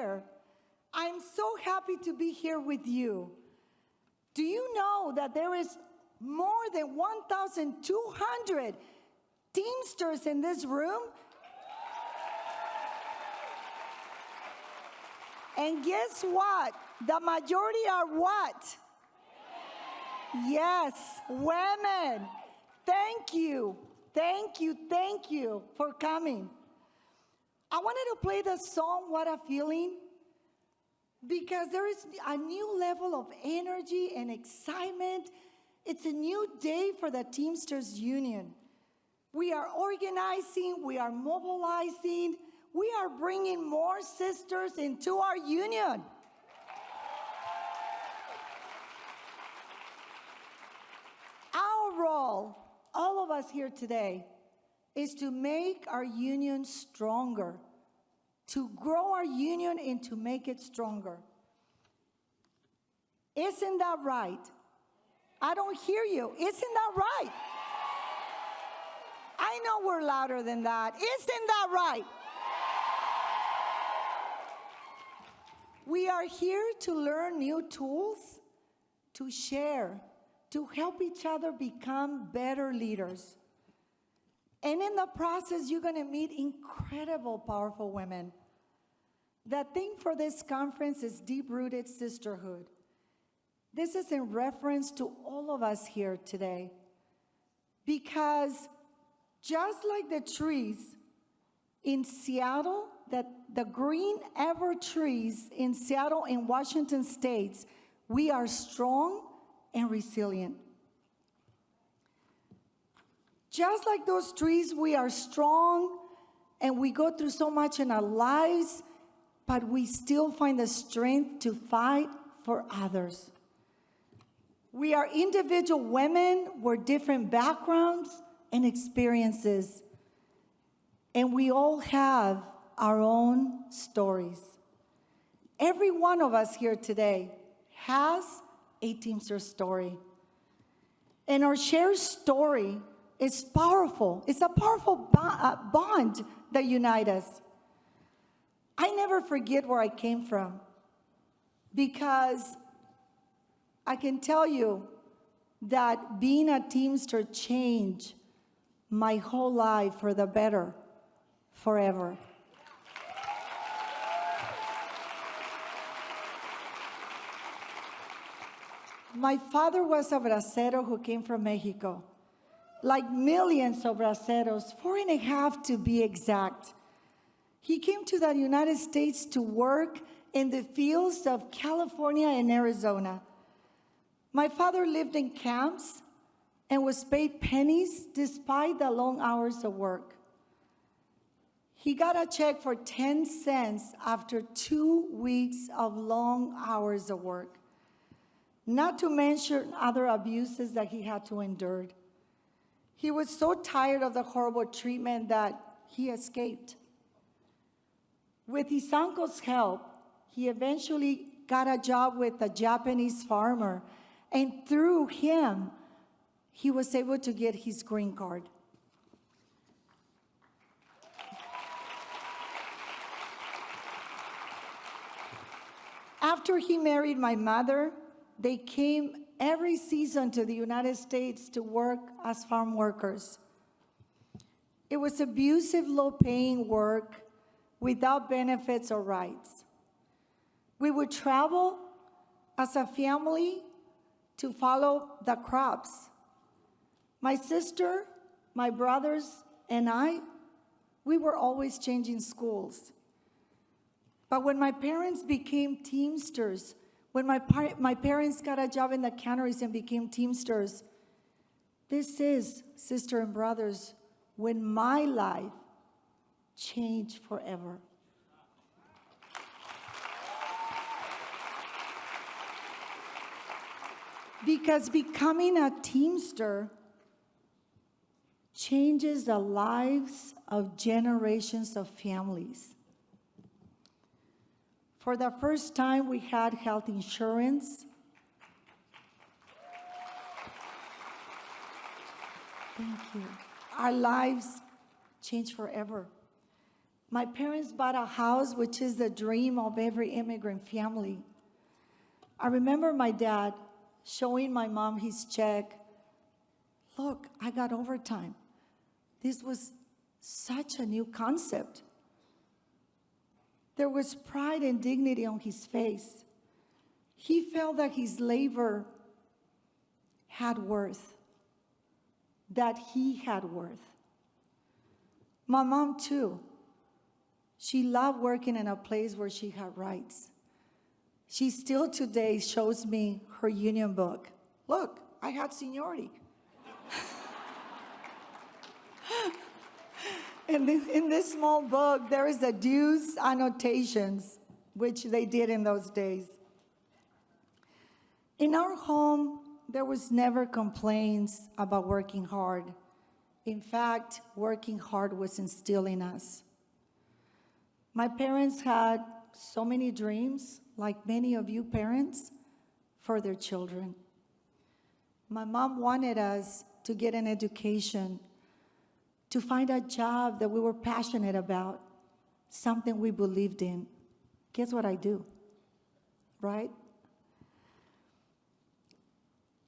here. I'm so happy to be here with you. Do you know that there is more than 1,200 Teamsters in this room? And guess what? The majority are what? Yes, women. Thank you. Thank you. Thank you for coming. I wanted to play the song, What a Feeling, because there is a new level of energy and excitement. It's a new day for the Teamsters Union. We are organizing, we are mobilizing, we are bringing more sisters into our union. Our role, all of us here today, is to make our union stronger, to grow our union and to make it stronger. Isn't that right? I don't hear you. Isn't that right? I know we're louder than that. Isn't that right? We are here to learn new tools, to share, to help each other become better leaders. And in the process, you're going to meet incredible, powerful women. The theme for this conference is deep-rooted sisterhood. This is in reference to all of us here today. Because just like the trees in Seattle, the green ever trees in Seattle and Washington states, we are strong and resilient. Just like those trees, we are strong and we go through so much in our lives, but we still find the strength to fight for others. We are individual women with different backgrounds and experiences, and we all have our own stories. Every one of us here today has a Teamster story, and our shared story is powerful. It's a powerful bond that unites us. I never forget where I came from, because I can tell you that being a Teamster changed my whole life for the better, forever. My father was a bracero who came from Mexico. Like millions of braceros, 4.5 to be exact. He came to the United States to work in the fields of California and Arizona. My father lived in camps and was paid pennies despite the long hours of work. He got a check for 10 cents after 2 weeks of long hours of work, not to mention other abuses that he had to endure. He was so tired of the horrible treatment that he escaped. With his uncle's help, he eventually got a job with a Japanese farmer, and through him, he was able to get his green card. After he married my mother, they came every season to the United States to work as farm workers. It was abusive, low-paying work without benefits or rights. We would travel as a family to follow the crops. My sister, my brothers, and I, we were always changing schools. But when my parents became Teamsters, when my parents got a job in the canneries and became Teamsters, this is, sister and brothers, when my life changed forever. Because becoming a Teamster changes the lives of generations of families. For the first time, we had health insurance. Thank you. Our lives changed forever. My parents bought a house, which is the dream of every immigrant family. I remember my dad showing my mom his check. Look, I got overtime. This was such a new concept. There was pride and dignity on his face. He felt that his labor had worth, that he had worth. My mom, too. She loved working in a place where she had rights. She still today shows me her union book. Look, I had seniority. In this small book, there is the dues annotations, which they did in those days. In our home, there was never complaints about working hard. In fact, working hard was instilled in us. My parents had so many dreams, like many of you parents, for their children. My mom wanted us to get an education, to find a job that we were passionate about, something we believed in. Guess what I do, right?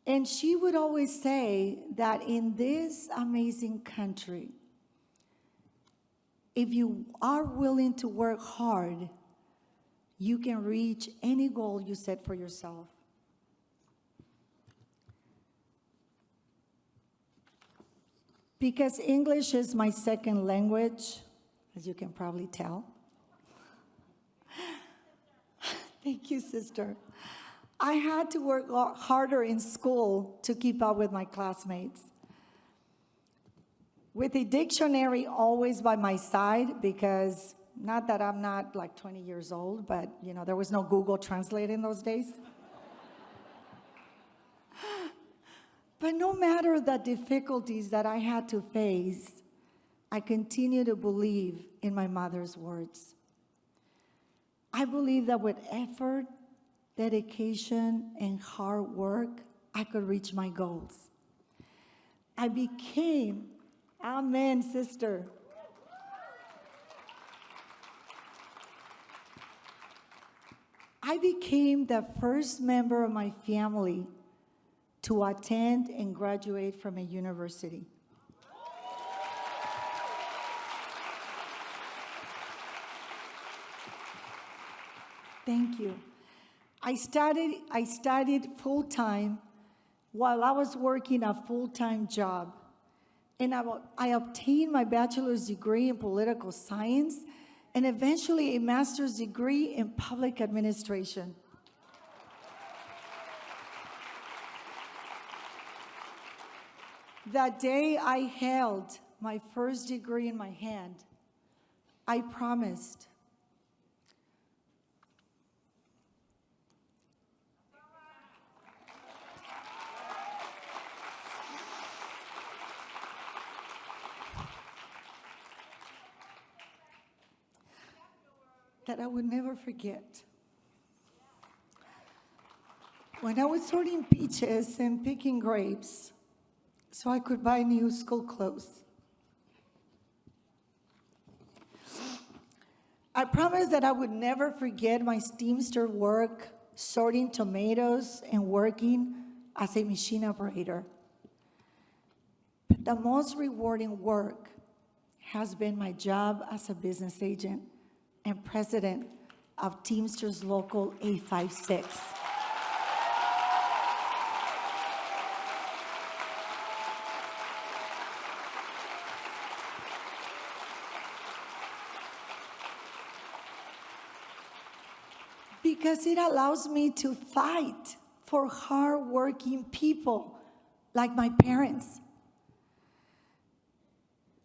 And she would always say that in this amazing country, if you are willing to work hard, you can reach any goal you set for yourself. Because English is my second language, as you can probably tell. Thank you, sister. I had to work harder in school to keep up with my classmates. With a dictionary always by my side, because not that I'm not like 20 years old, but there was no Google Translate in those days. But no matter the difficulties that I had to face, I continue to believe in my mother's words. I believe that with effort, dedication, and hard work, I could reach my goals. I became, amen, sister. I became the first member of my family to attend and graduate from a university. Thank you. I studied full-time while I was working a full-time job. And I obtained my bachelor's degree in political science and eventually a master's degree in public administration. That day I held my first degree in my hand, I promised that I would never forget. When I was sorting peaches and picking grapes so I could buy new school clothes, I promised that I would never forget my Teamster work sorting tomatoes and working as a machine operator. But the most rewarding work has been my job as a business agent and president of Teamsters Local 856. Because it allows me to fight for hardworking people like my parents.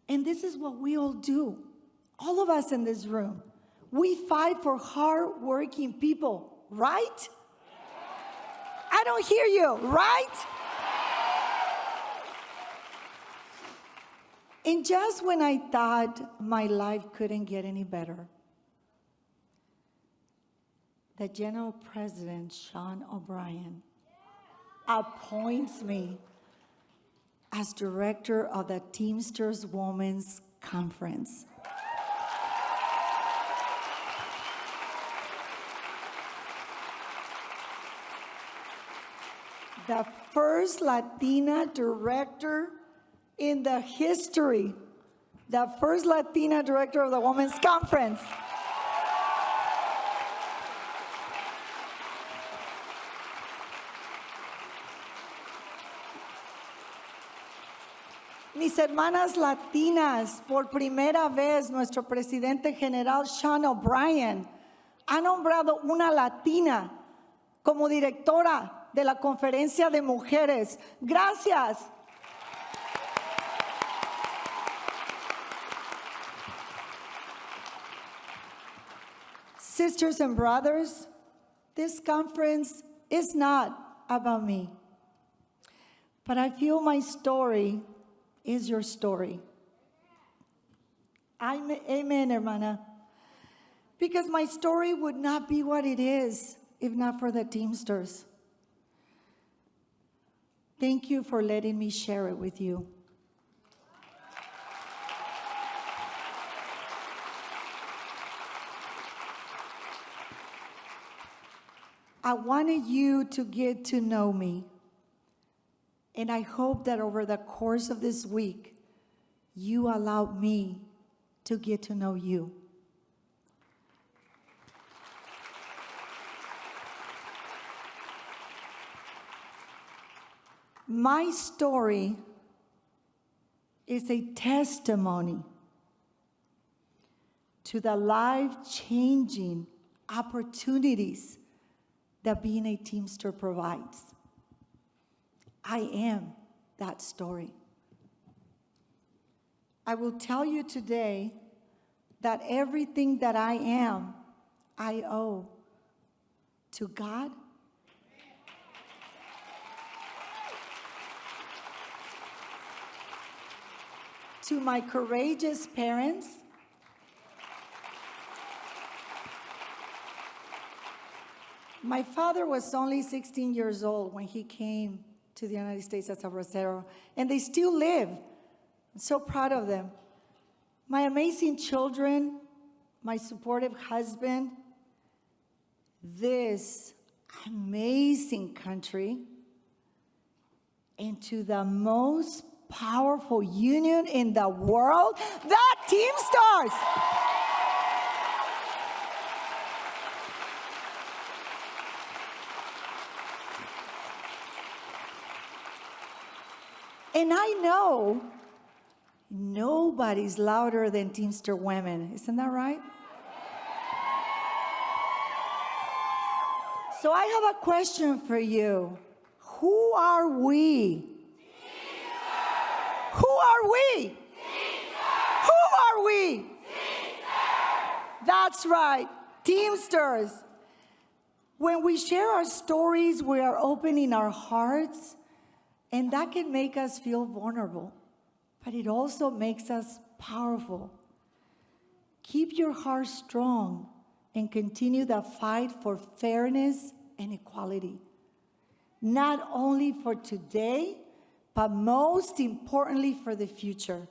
And this is what we all do, all of us in this room. We fight for hardworking people, right? I don't hear you, right? And just when I thought my life couldn't get any better, the General President, Sean O'Brien, appoints me as director of the Teamsters Women's Conference. the first Latina director in the history, the first Latina director of the Women's Conference. Mis hermanas latinas, por primera vez nuestro presidente general Sean O'Brien ha nombrado una latina como directora de la Conferencia de Mujeres. Gracias. Sisters and brothers, this conference is not about me, but I feel my story is your story. Amen, hermana. Because my story would not be what it is if not for the Teamsters. Thank you for letting me share it with you. I wanted you to get to know me. And I hope that over the course of this week, you allow me to get to know you. My story is a testimony to the life-changing opportunities that being a Teamster provides. I am that story. I will tell you today that everything that I am, I owe to God, to my courageous parents, my father was only 16 years old when he came to the United States as a bracero, and they still live. I'm so proud of them. My amazing children, my supportive husband, this amazing country, and to the most powerful union in the world, the Teamsters. And I know nobody's louder than Teamster women. Isn't that right? So I have a question for you. Who are we? Teamsters. Who are we? Teamsters. Who are we? Teamsters. That's right, Teamsters. When we share our stories, we are opening our hearts. And that can make us feel vulnerable, but it also makes us powerful. Keep your heart strong and continue the fight for fairness and equality, not only for today, but most importantly for the future.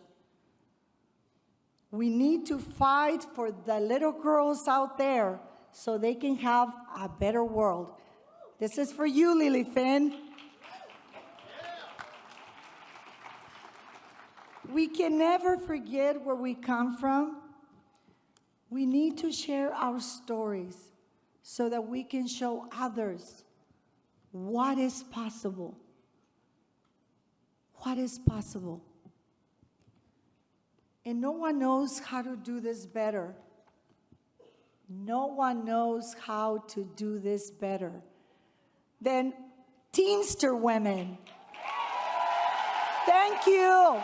We need to fight for the little girls out there so they can have a better world. This is for you, Lily Finn. We can never forget where we come from. We need to share our stories so that we can show others what is possible. What is possible. And no one knows how to do this better. No one knows how to do this better than Teamster women. Thank you.